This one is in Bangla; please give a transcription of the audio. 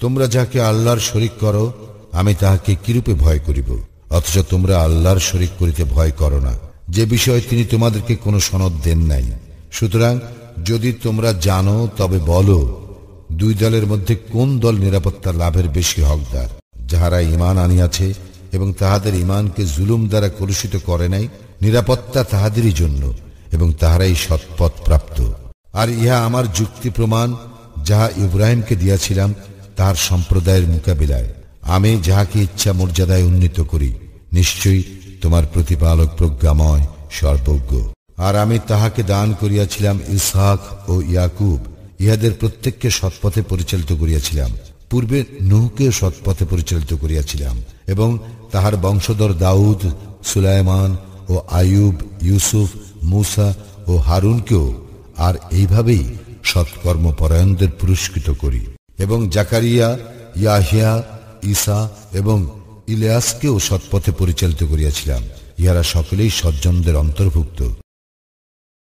তোমরা যাকে আল্লাহর শরীক করো আমি তাহাকে কিরূপে ভয় করিব, অথচ তোমরা আল্লাহর শরীক করিতে ভয় করো না, যে বিষয়ে তিনি তোমাদেরকে কোনো সনদ দেন নাই। সুতরাং যদি তোমরা জানো তবে বলো, দুই দলের মধ্যে কোন দল নিরাপত্তা লাভের বেশি হকদার? যাহারা ঈমান আনিয়াছে এবং তাহাদের ঈমানকে জুলুম দ্বারা কলুষিত করে নাই, নিরাপত্তা তাহাদেরই জন্য এবং তাহারাই সৎপথ প্রাপ্ত। আর ইহা আমার যুক্তি প্রমাণ যাহা ইব্রাহিমকে দিয়াছিলাম তাহার সম্প্রদায়ের মোকাবিলায়। আমি যাহাকে ইচ্ছা মর্যাদায় উন্নীত করি, নিশ্চয়ই তোমার প্রতিপালক প্রজ্ঞাময় সর্বজ্ঞ। আর আমি তাহাকে দান করিয়াছিলাম ইসহাক ও ইয়াকুব, ইহাদের প্রত্যেককে সৎপথে পরিচালিত করিয়াছিলাম। পূর্বে নূহকে সৎপথে পরিচালিত করিয়াছিলাম এবং তাহার বংশধর দাউদ, সুলাইমান ও আইয়ুব, ইউসুফ, মূসা ও হারুনকেও আর এইভাবেই সৎকর্মপরায়ণদের পুরস্কৃত করি। এবং জাকারিয়া, ইয়াহিয়া, ঈসা এবং ইলিয়াসকেও সৎপথে পরিচালিত করিয়াছিলাম। ইহারা সকলেই সজ্জনদের অন্তর্ভুক্ত।